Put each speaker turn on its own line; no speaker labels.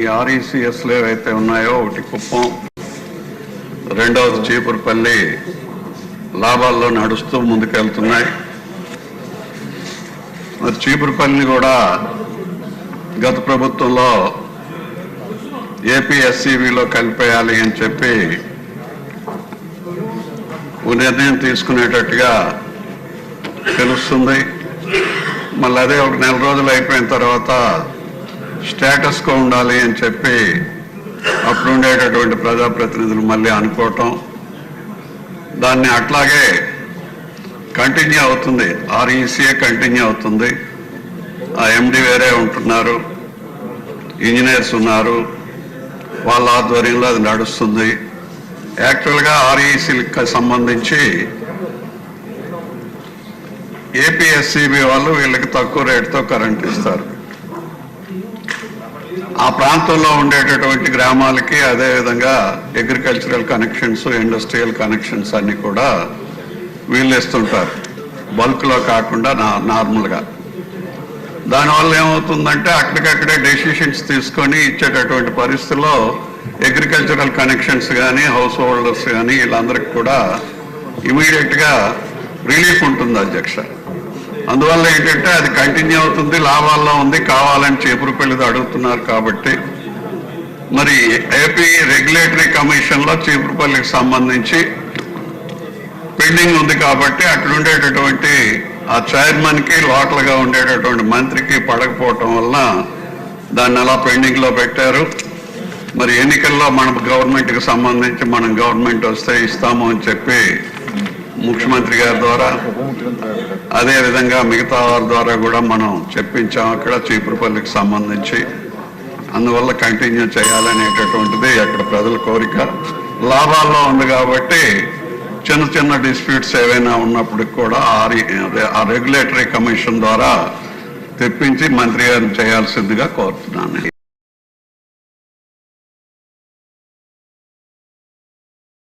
ఈ ఆర్ఈసీఎస్లు ఏవైతే ఉన్నాయో ఒకటి కుప్పం, రెండవది చీపురుపల్లి లాభాల్లో నడుస్తూ ముందుకెళ్తున్నాయి. మరి చీపురుపల్లిని కూడా గత ప్రభుత్వంలో ఏపీఎస్సీబీలో కలిపేయాలి అని చెప్పి నిర్ణయం తీసుకునేటట్టుగా తెలుస్తుంది. మళ్ళీ అదే ఒక నెల రోజులు అయిపోయిన తర్వాత స్టేటస్గా ఉండాలి అని చెప్పి అప్పుడు ఉండేటటువంటి ప్రజాప్రతినిధులు మళ్ళీ అనుకోవటం, దాన్ని అట్లాగే కంటిన్యూ అవుతుంది. ఆర్ఈసీఏ కంటిన్యూ అవుతుంది. ఆ ఎండి వేరే ఉంటున్నారు, ఇంజనీర్స్ ఉన్నారు, వాళ్ళ ఆధ్వర్యంలో అది నడుస్తుంది. యాక్చువల్గా ఆర్ఈసీకి సంబంధించి ఏపీఎస్సీబీ వాళ్ళు వీళ్ళకి తక్కువ రేటుతో కరెంట్ ఇస్తారు. ఆ ప్రాంతంలో ఉండేటటువంటి గ్రామాలకి అదేవిధంగా అగ్రికల్చరల్ కనెక్షన్స్, ఇండస్ట్రియల్ కనెక్షన్స్ అన్నీ కూడా వీళ్ళు ఇస్తుంటారు, బల్క్లో కాకుండా నార్మల్గా. దానివల్ల ఏమవుతుందంటే అక్కడికక్కడే డెసిషన్స్ తీసుకొని ఇచ్చేటటువంటి పరిస్థితుల్లో అగ్రికల్చరల్ కనెక్షన్స్ కానీ హౌస్ హోల్డర్స్ కానీ వీళ్ళందరికీ కూడా ఇమీడియట్గా రిలీఫ్ ఉంటుంది అధ్యక్ష. అందువల్ల ఏంటంటే అది కంటిన్యూ అవుతుంది, లాభాల్లో ఉంది. కావాలని చీపురుపల్లిది అడుగుతున్నారు కాబట్టి మరి ఏపీ రెగ్యులేటరీ కమిషన్లో చీపురుపల్లికి సంబంధించి పెండింగ్ ఉంది కాబట్టి అక్కడ ఉండేటటువంటి ఆ చైర్మన్కి లోకల్గా ఉండేటటువంటి మంత్రికి పడకపోవటం వలన దాన్ని అలా పెండింగ్లో పెట్టారు. మరి ఎన్నికల్లో మన గవర్నమెంట్కి సంబంధించి మనం గవర్నమెంట్ వస్తే ఇస్తాము అని చెప్పి ముఖ్యమంత్రి గారి ద్వారా అదేవిధంగా మిగతా వారి ద్వారా కూడా మనం చెప్పించాం అక్కడ చీపురుపల్లికి సంబంధించి. అందువల్ల కంటిన్యూ చేయాలనేటటువంటిది అక్కడ ప్రజల కోరిక. లాభాల్లో ఉంది కాబట్టి చిన్న చిన్న డిస్ప్యూట్స్ ఏవైనా ఉన్నప్పటికి కూడా ఆ రెగ్యులేటరీ కమిషన్ ద్వారా తెప్పించి మంత్రి గారిని చేయాల్సిందిగా కోరుతున్నాను.